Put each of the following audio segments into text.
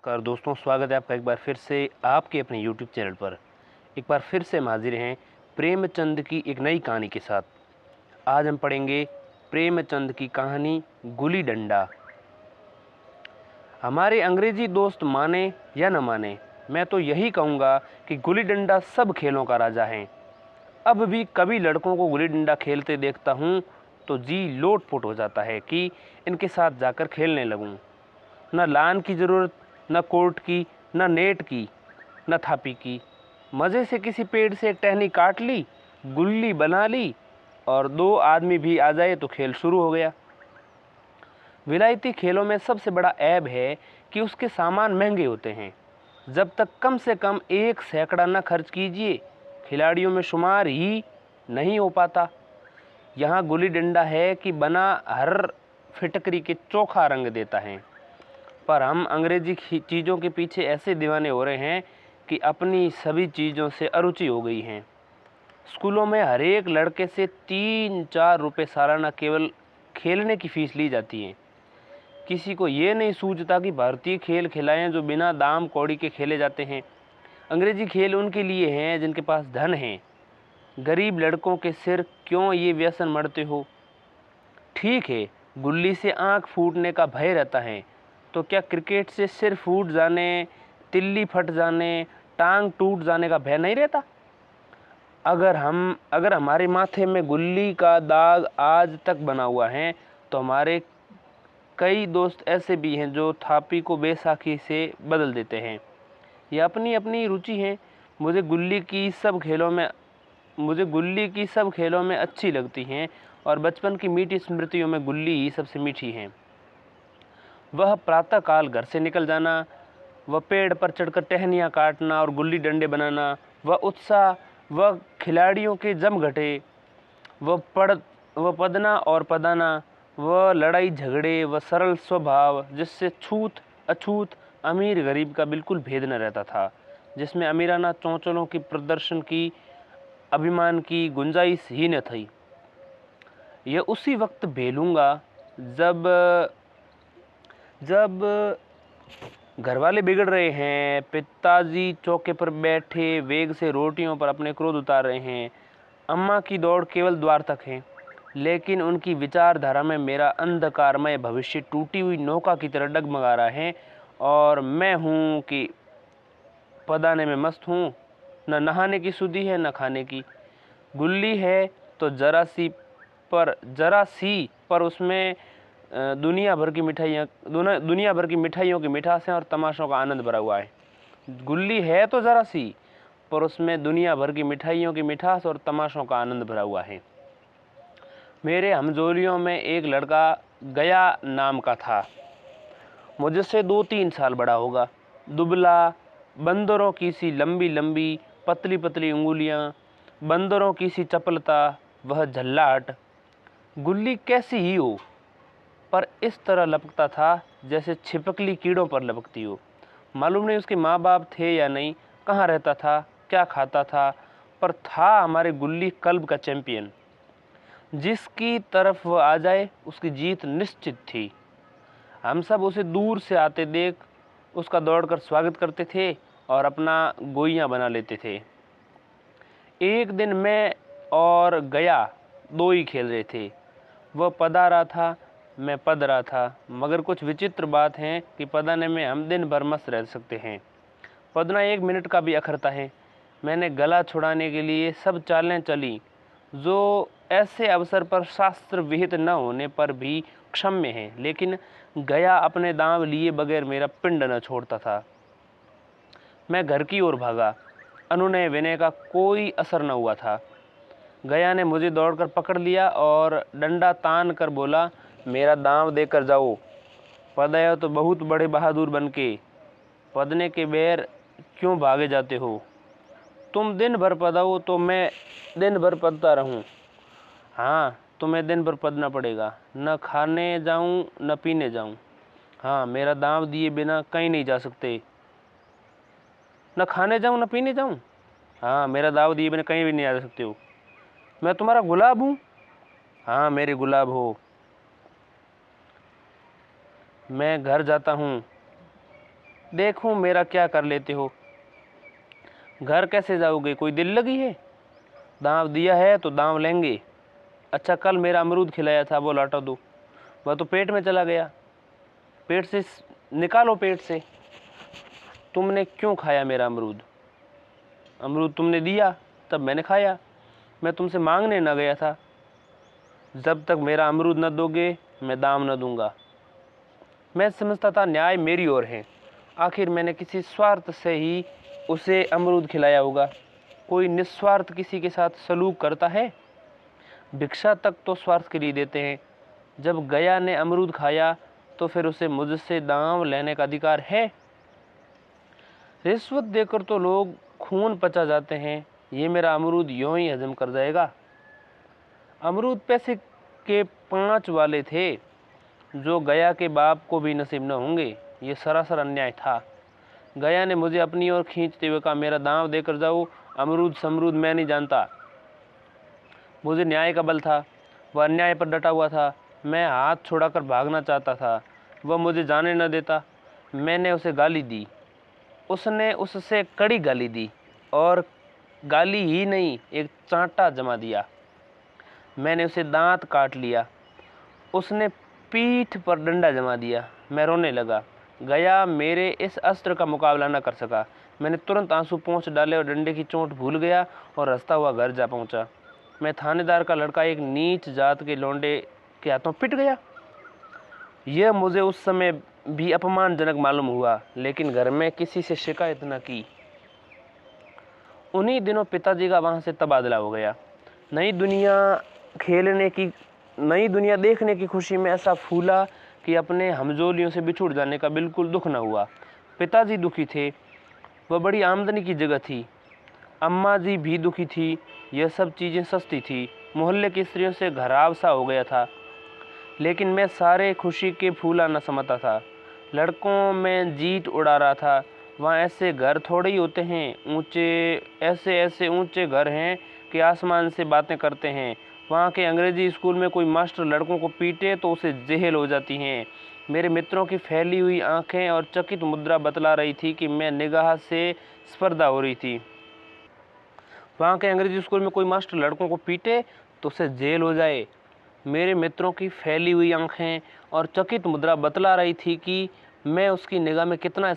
नमस्कार दोस्तों, स्वागत है आपका एक बार फिर से आपके अपने यूट्यूब चैनल पर। एक बार फिर से हम हाजिर हैं प्रेमचंद की एक नई कहानी के साथ। आज हम पढ़ेंगे प्रेमचंद की कहानी गुल्ली डंडा। हमारे अंग्रेजी दोस्त माने या न माने, मैं तो यही कहूँगा कि गुल्ली डंडा सब खेलों का राजा है। अब भी कभी लड़कों को गुल्ली डंडा खेलते देखता हूँ तो जी लोट-पोट हो जाता है कि इनके साथ जाकर खेलने लगूँ। न लान की ज़रूरत, न कोर्ट की, न नेट की, न थापी की। मज़े से किसी पेड़ से एक टहनी काट ली, गुल्ली बना ली और 2 आदमी भी आ जाए तो खेल शुरू हो गया। विलायती खेलों में सबसे बड़ा ऐब है कि उसके सामान महंगे होते हैं। जब तक कम से कम 1 सैकड़ा न खर्च कीजिए, खिलाड़ियों में शुमार ही नहीं हो पाता। यहाँ गुल्ली डंडा है कि बना हर फिटकरी के चोखा रंग देता है। पर हम अंग्रेजी चीज़ों के पीछे ऐसे दीवाने हो रहे हैं कि अपनी सभी चीज़ों से अरुचि हो गई हैं। स्कूलों में हर एक लड़के से 3-4 रुपये सालाना केवल खेलने की फ़ीस ली जाती है। किसी को ये नहीं सूझता कि भारतीय खेल खिलाएं जो बिना दाम कौड़ी के खेले जाते हैं। अंग्रेजी खेल उनके लिए हैं जिनके पास धन है। गरीब लड़कों के सिर क्यों ये व्यसन मढ़ते हो? ठीक है, गुल्ली से आँख फूटने का भय रहता है, तो क्या क्रिकेट से सिर फूट जाने, तिल्ली फट जाने, टांग टूट जाने का भय नहीं रहता? अगर हमारे माथे में गुल्ली का दाग आज तक बना हुआ है, तो हमारे कई दोस्त ऐसे भी हैं जो थापी को बैसाखी से बदल देते हैं। ये अपनी अपनी रुचि है। मुझे गुल्ली की सब खेलों में अच्छी लगती हैं और बचपन की मीठी स्मृतियों में गुल्ली ही सबसे मीठी है। वह प्रातःकाल घर से निकल जाना, वह पेड़ पर चढ़कर टहनियाँ काटना और गुल्ली डंडे बनाना, वह उत्साह, वह खिलाड़ियों के जमघटे, वह पदना और पदाना, वह लड़ाई झगड़े, वह सरल स्वभाव जिससे छूत अछूत, अमीर गरीब का बिल्कुल भेद न रहता था, जिसमें अमीराना चौंचलों की प्रदर्शन की, अभिमान की गुंजाइश ही न थी। यह उसी वक्त भेलूँगा जब घरवाले बिगड़ रहे हैं, पिताजी चौके पर बैठे वेग से रोटियों पर अपने क्रोध उतार रहे हैं, अम्मा की दौड़ केवल द्वार तक है, लेकिन उनकी विचारधारा में मेरा अंधकारमय भविष्य टूटी हुई नौका की तरह डगमगा रहा है और मैं हूँ कि पदाने में मस्त हूँ। न नहाने की सुधि है न खाने की। गुल्ली है तो जरा सी पर उसमें दुनिया भर की मिठाइयों की मिठास है और तमाशों का आनंद भरा हुआ है। गुल्ली है तो जरा सी पर उसमें दुनिया भर की मिठाइयों की मिठास और तमाशों का आनंद भरा हुआ है। मेरे हमजोलियों में एक लड़का गया नाम का था। मुझसे 2-3 साल बड़ा होगा। दुबला, बंदरों की सी लंबी लंबी पतली पतली उंगलियां, बंदरों की सी चपलता, वह झल्लाहट। गुल्ली कैसी ही हो, पर इस तरह लपकता था जैसे छिपकली कीड़ों पर लपकती हो। मालूम नहीं उसके माँ बाप थे या नहीं, कहाँ रहता था, क्या खाता था, पर था हमारे गुल्ली क्लब का चैंपियन। जिसकी तरफ वह आ जाए उसकी जीत निश्चित थी। हम सब उसे दूर से आते देख उसका दौड़कर स्वागत करते थे और अपना गोइयाँ बना लेते थे। एक दिन मैं और गया 2 ही खेल रहे थे। वह पदा रहा था, मैं पद रहा था, मगर कुछ विचित्र बात है कि पदाने में हम दिन भर मस्त रह सकते हैं, पदना 1 मिनट का भी अखरता है। मैंने गला छुड़ाने के लिए सब चालें चली जो ऐसे अवसर पर शास्त्र विहित न होने पर भी क्षम्य है, लेकिन गया अपने दांव लिए बगैर मेरा पिंड न छोड़ता था। मैं घर की ओर भागा। अनुनय विनय का कोई असर न हुआ था। गया ने मुझे दौड़कर पकड़ लिया और डंडा तान कर बोला, मेरा दांव देकर जाओ। पदायो तो बहुत बड़े बहादुर बनके, पदने के बैर क्यों भागे जाते हो? तुम दिन भर पदाओ तो मैं दिन भर पदता रहूं। हाँ, तुम्हें दिन भर पदना पड़ेगा। न खाने जाऊं न पीने जाऊं। हाँ, मेरा दांव दिए बिना कहीं नहीं जा सकते। न खाने जाऊं न पीने जाऊं। हाँ, मेरा दांव दिए बिना कहीं भी नहीं आ सकते हो। मैं तुम्हारा गुलाब हूँ। हाँ, मेरे गुलाब हो। मैं घर जाता हूँ। देखूं मेरा क्या कर लेते हो। घर कैसे जाओगे, कोई दिल लगी है? दांव दिया है तो दांव लेंगे। अच्छा कल मेरा अमरूद खिलाया था वो लौटा दो। वह तो पेट में चला गया, पेट से निकालो पेट से। तुमने क्यों खाया मेरा अमरूद? अमरूद तुमने दिया तब मैंने खाया, मैं तुमसे मांगने न गया था। जब तक मेरा अमरूद न दोगे मैं दाम न दूंगा। मैं समझता था न्याय मेरी ओर है, आखिर मैंने किसी स्वार्थ से ही उसे अमरूद खिलाया होगा। कोई निस्वार्थ किसी के साथ सलूक करता है? भिक्षा तक तो स्वार्थ के लिए देते हैं। जब गया ने अमरूद खाया तो फिर उसे मुझसे दाम लेने का अधिकार है? रिश्वत देकर तो लोग खून पचा जाते हैं, ये मेरा अमरूद यूं ही हजम कर जाएगा। अमरूद पैसे के 5 वाले थे, जो गया के बाप को भी नसीब न होंगे। ये सरासर अन्याय था। गया ने मुझे अपनी ओर खींचते हुए कहा, मेरा दांव देकर जाओ, अमरूद समरूद मैं नहीं जानता। मुझे न्याय का बल था, वह अन्याय पर डटा हुआ था। मैं हाथ छुड़ाकर भागना चाहता था, वह मुझे जाने न देता। मैंने उसे गाली दी, उसने उससे कड़ी गाली दी, और गाली ही नहीं एक चांटा जमा दिया। मैंने उसे दांत काट लिया, उसने पीठ पर डंडा जमा दिया। मैं रोने लगा। गया मेरे इस अस्त्र का मुकाबला न कर सका। मैंने तुरंत आंसू पोंछ डाले और डंडे की चोट भूल गया और हंसता हुआ घर जा पहुंचा। मैं थानेदार का लड़का एक नीच जात के लौंडे के हाथों पिट गया। यह मुझे उस समय भी अपमानजनक मालूम हुआ, लेकिन घर में किसी से शिकायत न की। उन्हीं दिनों पिताजी का वहाँ से तबादला हो गया। नई दुनिया देखने की खुशी में ऐसा फूला कि अपने हमजोलियों से बिछुड़ जाने का बिल्कुल दुख न हुआ। पिताजी दुखी थे, वह बड़ी आमदनी की जगह थी। अम्मा जी भी दुखी थी, यह सब चीज़ें सस्ती थी। मोहल्ले की स्त्रियों से घराव सा हो गया था, लेकिन मैं सारे खुशी के फूला न समझता था। लड़कों में जीत उड़ा रहा था। वहाँ ऐसे घर थोड़े ही होते हैं, ऐसे ऊंचे घर हैं कि आसमान से बातें करते हैं। वहाँ के अंग्रेजी स्कूल में कोई मास्टर लड़कों को पीटे तो उसे जेल हो जाती हैं। मेरे मित्रों की फैली हुई आंखें और चकित मुद्रा बतला रही थी कि मैं निगाह से स्पर्धा हो रही थी। वहाँ के अंग्रेजी स्कूल में कोई मास्टर लड़कों को पीटे तो उसे जेल हो जाए। मेरे मित्रों की फैली हुई आंखें और चकित मुद्रा बतला रही थी कि मैं उनकी निगाह में कितना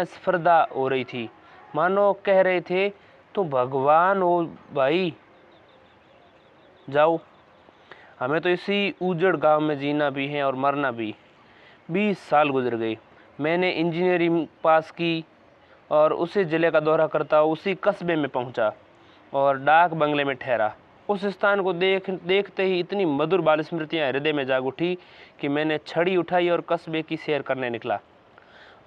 स्पर्धा हो रही थी। मानो कह रहे थे, तो भगवान हो भाई, जाओ, हमें तो इसी उजड़ गांव में जीना भी है और मरना भी। 20 साल गुजर गए। मैंने इंजीनियरिंग पास की और उसी जिले का दौरा करता उसी कस्बे में पहुंचा और डाक बंगले में ठहरा। उस स्थान को देखते ही इतनी मधुर बाल स्मृतियाँ हृदय में जाग उठी कि मैंने छड़ी उठाई और कस्बे की सैर करने निकला।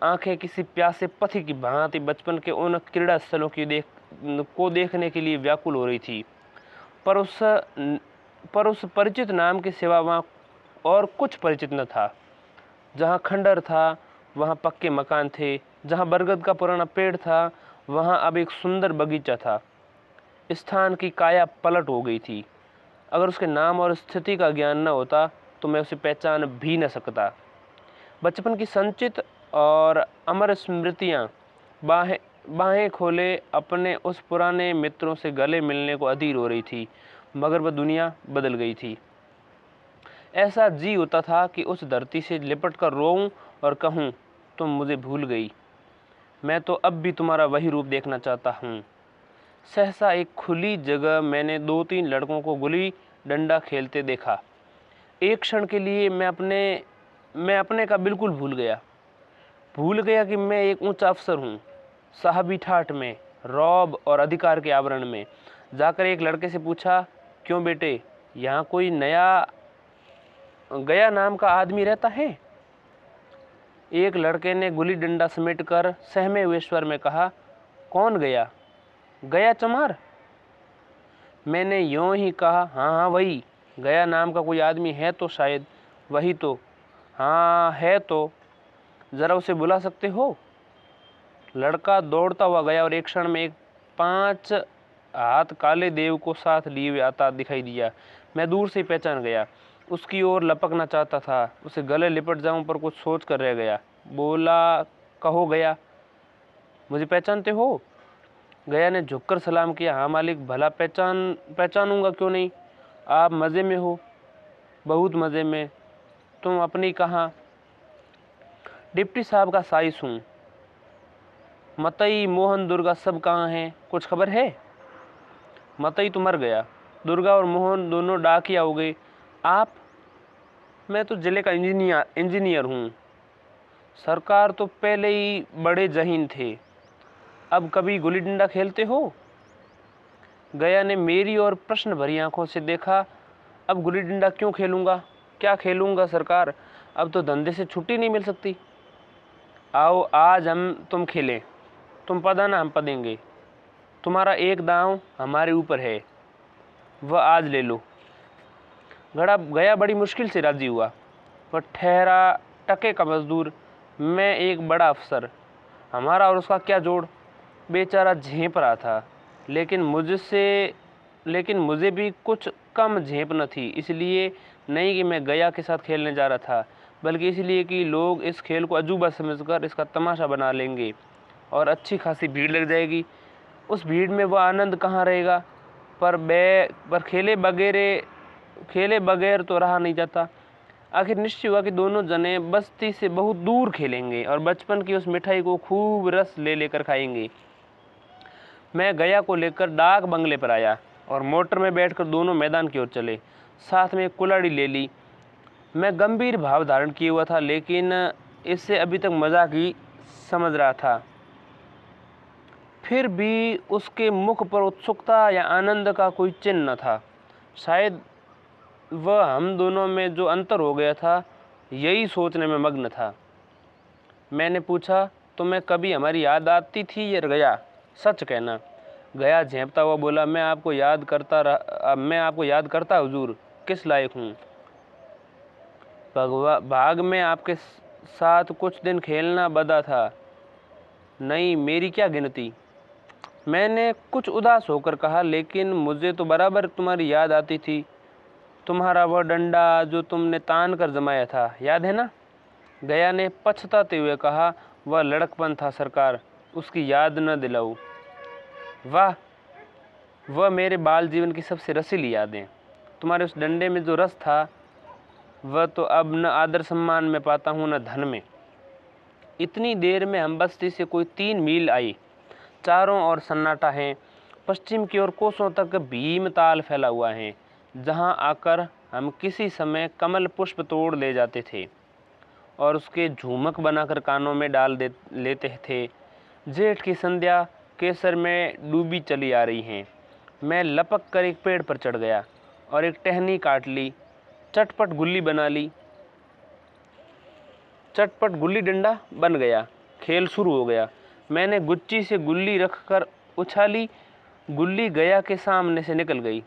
आंखें किसी प्यासे पथी की भांति बचपन के उन क्रीड़ा स्थलों को देखने के लिए व्याकुल हो रही थी, पर उस परिचित नाम के सिवा वहाँ और कुछ परिचित न था। जहाँ खंडर था वहाँ पक्के मकान थे, जहाँ बरगद का पुराना पेड़ था वहाँ अब एक सुंदर बगीचा था। स्थान की काया पलट हो गई थी। अगर उसके नाम और स्थिति का ज्ञान न होता तो मैं उसे पहचान भी न सकता। बचपन की संचित और अमर स्मृतियाँ बाहें खोले अपने उस पुराने मित्रों से गले मिलने को अधीर हो रही थी, मगर वह दुनिया बदल गई थी। ऐसा जी होता था कि उस धरती से लिपट कर रोऊं और कहूं, तुम मुझे भूल गई, मैं तो अब भी तुम्हारा वही रूप देखना चाहता हूँ। सहसा एक खुली जगह मैंने 2-3 लड़कों को गुली डंडा खेलते देखा। एक क्षण के लिए मैं अपने का बिल्कुल भूल गया कि मैं एक ऊंचा अफसर हूँ। साहबी ठाठ में, रौब और अधिकार के आवरण में जाकर एक लड़के से पूछा, क्यों बेटे, यहाँ कोई नया गया नाम का आदमी रहता है? एक लड़के ने गुली डंडा समेटकर सहमे हुए स्वर में कहा, कौन गया? गया चमार? मैंने यूं ही कहा, हाँ वही। गया नाम का कोई आदमी है तो शायद। वही तो। हाँ है तो। जरा उसे बुला सकते हो? लड़का दौड़ता हुआ गया और एक क्षण में एक 5 हाथ काले देव को साथ लिए हुए आता दिखाई दिया। मैं दूर से पहचान गया। उसकी ओर लपकना चाहता था, उसे गले लिपट जाऊं, पर कुछ सोच कर रह गया। बोला, कहो गया, मुझे पहचानते हो? गया ने झुककर सलाम किया। हाँ मालिक, भला पहचानूंगा क्यों नहीं। आप मज़े में हो? बहुत मज़े में। तुम अपनी कहाँ? डिप्टी साहब का साइस हूँ। मतई, मोहन, दुर्गा सब कहाँ हैं? कुछ खबर है? मतई तो मर गया, दुर्गा और मोहन दोनों डाकिया हो गए। आप? मैं तो जिले का इंजीनियर हूँ। सरकार तो पहले ही बड़े जहीन थे। अब कभी गुल्ली डंडा खेलते हो? गया ने मेरी और प्रश्न भरी आंखों से देखा। अब गुल्ली डंडा क्यों खेलूंगा? क्या खेलूंगा सरकार? अब तो धंधे से छुट्टी नहीं मिल सकती। आओ आज हम तुम खेलें। तुम पदाना, हम पदेंगे। तुम्हारा एक दांव हमारे ऊपर है, वह आज ले लो। गया बड़ी मुश्किल से राजी हुआ। वह ठहरा टके का मजदूर, मैं एक बड़ा अफसर। हमारा और उसका क्या जोड़? बेचारा झेंप रहा था, लेकिन मुझे भी कुछ कम झेंप न थी। इसलिए नहीं कि मैं गया के साथ खेलने जा रहा था, बल्कि इसलिए कि लोग इस खेल को अजूबा समझकर इसका तमाशा बना लेंगे और अच्छी खासी भीड़ लग जाएगी। उस भीड़ में वह आनंद कहाँ रहेगा? पर खेले बगैर तो रहा नहीं जाता। आखिर निश्चय हुआ कि दोनों जने बस्ती से बहुत दूर खेलेंगे और बचपन की उस मिठाई को खूब रस ले लेकर खाएंगे। मैं गया को लेकर डाक बंगले पर आया और मोटर में बैठकर दोनों मैदान की ओर चले। साथ में एक कुल्हाड़ी ले ली। मैं गंभीर भाव धारण किए हुआ था, लेकिन इससे अभी तक मजाक ही समझ रहा था। फिर भी उसके मुख पर उत्सुकता या आनंद का कोई चिन्ह न था। शायद वह हम दोनों में जो अंतर हो गया था, यही सोचने में मग्न था। मैंने पूछा, तुम्हें कभी हमारी याद आती थी या गया? सच कहना। गया झेंपता हुआ बोला, मैं आपको याद करता हुजूर। किस लायक हूँ? भाग में आपके साथ कुछ दिन खेलना बदा था। नहीं, मेरी क्या गिनती। मैंने कुछ उदास होकर कहा, लेकिन मुझे तो बराबर तुम्हारी याद आती थी। तुम्हारा वह डंडा जो तुमने तान कर जमाया था, याद है ना? गया ने पछताते हुए कहा, वह लड़कपन था सरकार, उसकी याद न दिलाऊं। वाह, वह मेरे बाल जीवन की सबसे रसीली यादें। तुम्हारे उस डंडे में जो रस था, वह तो अब न आदर सम्मान में पाता हूँ न धन में। इतनी देर में हम बस्ती से कोई 3 मील आई। चारों ओर सन्नाटा है। पश्चिम की ओर कोसों तक भीमताल फैला हुआ है, जहाँ आकर हम किसी समय कमल पुष्प तोड़ ले जाते थे और उसके झूमक बनाकर कानों में लेते थे। जेठ की संध्या केसर में डूबी चली आ रही है। मैं लपक कर एक पेड़ पर चढ़ गया और एक टहनी काट ली। चटपट गुल्ली डंडा बन गया। खेल शुरू हो गया। मैंने गुच्ची से गुल्ली रखकर उछाली। गुल्ली गया के सामने से निकल गई।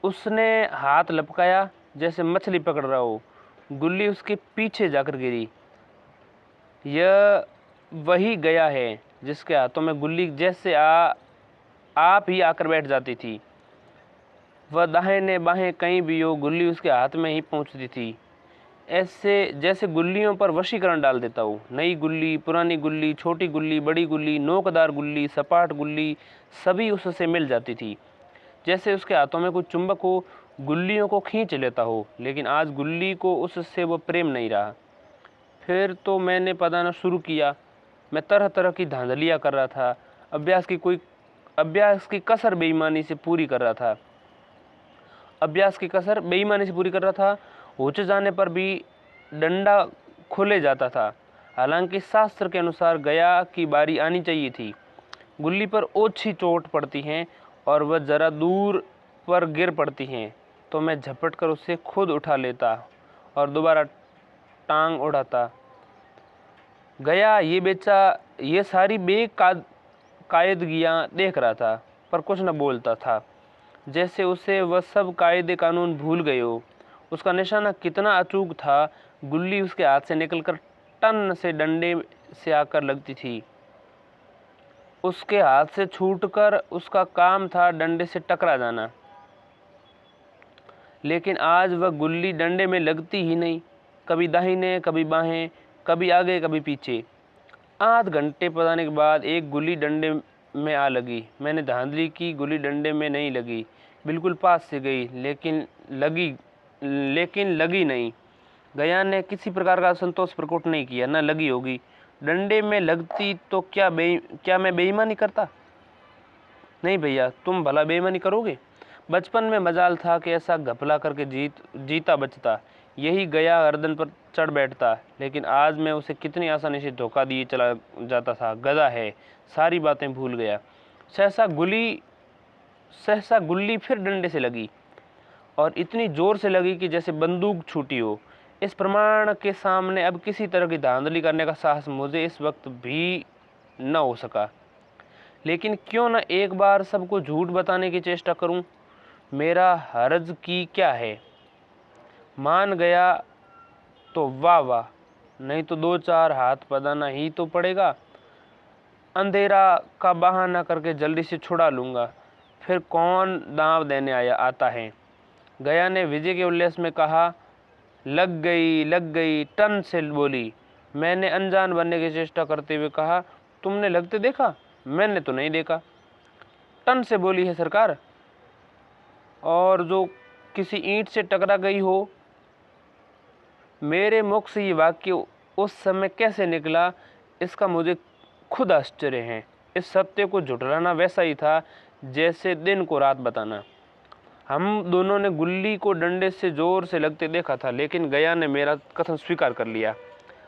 उसने हाथ लपकाया जैसे मछली पकड़ रहा हो। गुल्ली उसके पीछे जाकर गिरी। यह वही गया है जिसके हाथों में गुल्ली जैसे आप ही आकर बैठ जाती थी। वह दाहिने बाहें कहीं भी हो, गुल्ली उसके हाथ में ही पहुंचती थी। ऐसे जैसे गुल्लियों पर वशीकरण डाल देता हूँ। नई गुल्ली, पुरानी गुल्ली, छोटी गुल्ली, बड़ी गुल्ली, नोकदार गुल्ली, सपाट गुल्ली, सभी उससे मिल जाती थी। जैसे उसके हाथों में कोई चुंबक हो, गुल्लियों को खींच लेता हो। लेकिन आज गुल्ली को उससे वो प्रेम नहीं रहा। फिर तो मैंने पदाना शुरू किया। मैं तरह तरह की धांधलियाँ कर रहा था। अभ्यास की कसर बेईमानी से पूरी कर रहा था। होच जाने पर भी डंडा खुले जाता था। हालांकि शास्त्र के अनुसार गया की बारी आनी चाहिए थी। गुल्ली पर ओछी चोट पड़ती है और वह जरा दूर पर गिर पड़ती है तो मैं झपट कर उसे खुद उठा लेता और दोबारा टांग उड़ाता। गया ये सारी कायदगियाँ देख रहा था, पर कुछ न बोलता था, जैसे उसे वह सब कायदे कानून भूल गए हो। उसका निशाना कितना अचूक था। गुल्ली उसके हाथ से निकलकर टन से डंडे से आकर लगती थी। उसके हाथ से छूटकर उसका काम था डंडे से टकरा जाना। लेकिन आज वह गुल्ली डंडे में लगती ही नहीं। कभी दाहिने कभी बाहें, कभी आगे कभी पीछे। आध घंटे पदाने के बाद एक गुल्ली डंडे में आ लगी। मैंने धांधली की, गुल्ली डंडे में नहीं लगी, बिल्कुल पास से गई, लेकिन लगी नहीं। गया ने किसी प्रकार का संतोष प्रकट नहीं किया, न लगी होगी। डंडे में लगती तो क्या मैं बेईमानी करता? नहीं भैया, तुम भला बेईमानी करोगे? बचपन में मजाल था कि ऐसा घपला करके जीता बचता, यही गया गर्दन पर चढ़ बैठता। लेकिन आज मैं उसे कितनी आसानी से धोखा दिए चला जाता था। गधा है, सारी बातें भूल गया। सहसा गुल्ली फिर डंडे से लगी, और इतनी जोर से लगी कि जैसे बंदूक छूटी हो। इस प्रमाण के सामने अब किसी तरह की धांधली करने का साहस मुझे इस वक्त भी न हो सका। लेकिन क्यों न एक बार सबको झूठ बताने की चेष्टा करूं? मेरा हर्ज की क्या है? मान गया तो वाह वाह, नहीं तो दो चार हाथ पदाना ही तो पड़ेगा। अंधेरा का बहाना करके जल्दी से छुड़ा लूँगा, फिर कौन दांव देने आता है। गया ने विजय के उल्लास में कहा। लग गई, टन से बोली। मैंने अनजान बनने की चेष्टा करते हुए कहा, तुमने लगते देखा? मैंने तो नहीं देखा। टन से बोली है सरकार, और जो किसी ईंट से टकरा गई हो। मेरे मुख से ये वाक्य उस समय कैसे निकला, इसका मुझे खुद आश्चर्य है। इस सत्य को झुठलाना वैसा ही था जैसे दिन को रात बताना। हम दोनों ने गुल्ली को डंडे से जोर से लगते देखा था, लेकिन गया ने मेरा कथन स्वीकार कर लिया।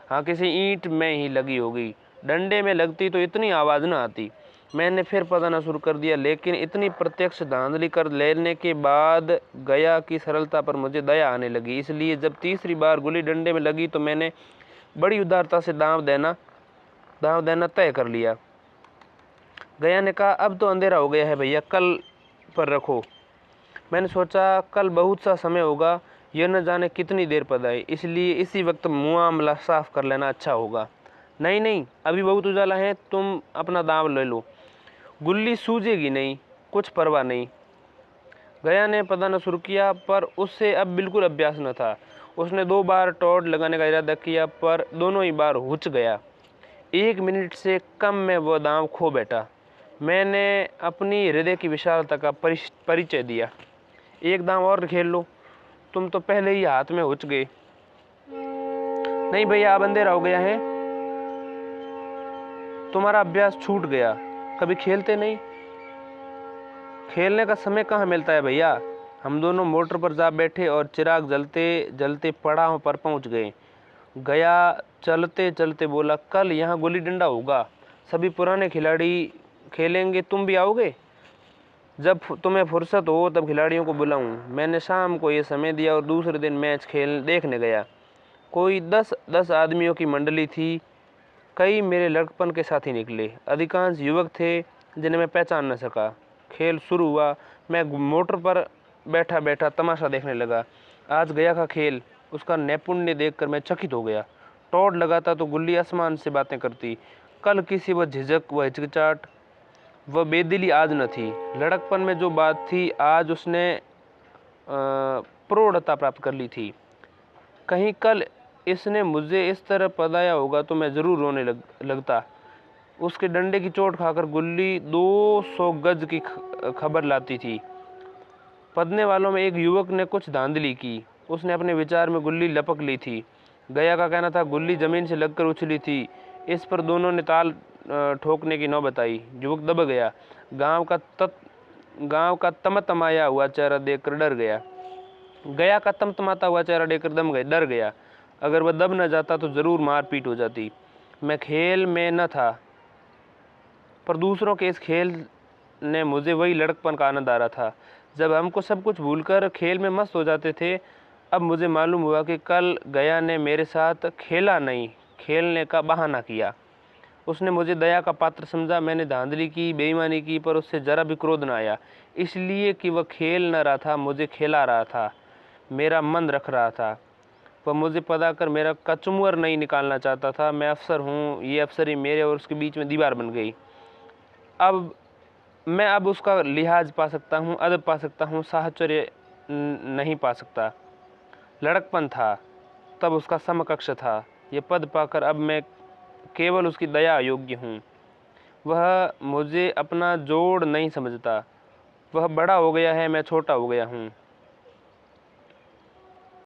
हाँ, किसी ईंट में ही लगी होगी। डंडे में लगती तो इतनी आवाज़ न आती। मैंने फिर पढ़ना शुरू कर दिया, लेकिन इतनी प्रत्यक्ष धांधली कर लेने के बाद गया की सरलता पर मुझे दया आने लगी। इसलिए जब तीसरी बार गुल्ली डंडे में लगी तो मैंने बड़ी उदारता से दांव देना तय कर लिया। गया ने कहा, अब तो अंधेरा हो गया है भैया, कल पर रखो। मैंने सोचा कल बहुत सा समय होगा, यह न जाने कितनी देर पदाई, इसलिए इसी वक्त मामला साफ कर लेना अच्छा होगा। नहीं, अभी बहुत उजाला है, तुम अपना दांव ले लो, गुल्ली सूझेगी नहीं, कुछ परवाह नहीं। गया ने पदाना शुरू किया, पर उससे अब बिल्कुल अभ्यास न था। उसने 2 बार टॉर्च लगाने का इरादा किया, पर दोनों ही बार हुच गया। 1 मिनट से कम में वह दांव खो बैठा। मैंने अपनी हृदय की विशालता का परिचय दिया। एक दांव और खेल लो, तुम तो पहले ही हाथ में हुच गए। नहीं भैया, अब अंधेरा हो गया है, तुम्हारा अभ्यास छूट गया। कभी खेलते नहीं? खेलने का समय कहाँ मिलता है भैया। हम दोनों मोटर पर जा बैठे और चिराग जलते जलते पड़ाव पर पहुंच गए। गया चलते चलते बोला, कल यहाँ गुल्ली डंडा होगा, सभी पुराने खिलाड़ी खेलेंगे, तुम भी आओगे? जब तुम्हें फुर्सत हो तब खिलाड़ियों को बुलाऊं। मैंने शाम को ये समय दिया और दूसरे दिन मैच देखने गया। कोई 10 आदमियों की मंडली थी। कई मेरे लड़कपन के साथी निकले, अधिकांश युवक थे जिन्हें मैं पहचान न सका। खेल शुरू हुआ। मैं मोटर पर बैठा बैठा तमाशा देखने लगा। आज गया का खेल, उसका नैपुण्य देखकर मैं चकित हो गया। टॉर्च लगाता तो गुल्ली आसमान से बातें करती। कल किसी वह झिझक, वह हिचकिचाहट, वह बेदिली आज न थी। लड़कपन में जो बात थी आज उसने प्रौढ़ता प्राप्त कर ली थी। कहीं कल इसने मुझे इस तरह पदाया होगा तो मैं ज़रूर रोने लगता। उसके डंडे की चोट खाकर गुल्ली 200 गज की खबर लाती थी। पदने वालों में एक युवक ने कुछ धांधली की। उसने अपने विचार में गुल्ली लपक ली थी। गया का कहना था गुल्ली जमीन से लगकर उछली थी। इस पर दोनों ने ताल ठोकने की नौबत आई। युवक दब गया। गांव का तमतमाया हुआ चेहरा देखकर डर गया। गया का तमतमाता हुआ चेहरा देखकर डर गया। अगर वह दब न जाता तो ज़रूर मारपीट हो जाती। मैं खेल में न था, पर दूसरों के इस खेल ने मुझे वही लड़कपन का आनंद आ रहा था जब हमको सब कुछ भूलकर खेल में मस्त हो जाते थे। अब मुझे मालूम हुआ कि कल गया ने मेरे साथ खेला नहीं, खेलने का बहाना किया। उसने मुझे दया का पात्र समझा। मैंने धांधली की, बेईमानी की, पर उससे ज़रा भी क्रोध न आया, इसलिए कि वह खेल न रहा था, मुझे खिला रहा था, मेरा मन रख रहा था। वह मुझे पदाकर मेरा कचुम्बर नहीं निकालना चाहता था। मैं अफसर हूँ, ये अफसरी मेरे और उसके बीच में दीवार बन गई। अब मैं उसका लिहाज पा सकता हूँ, अदब पा सकता हूँ, साहचर्य नहीं पा सकता। लड़कपन था, तब उसका समकक्ष था। ये पद पाकर अब मैं केवल उसकी दया योग्य हूँ। वह मुझे अपना जोड़ नहीं समझता। वह बड़ा हो गया है, मैं छोटा हो गया हूँ।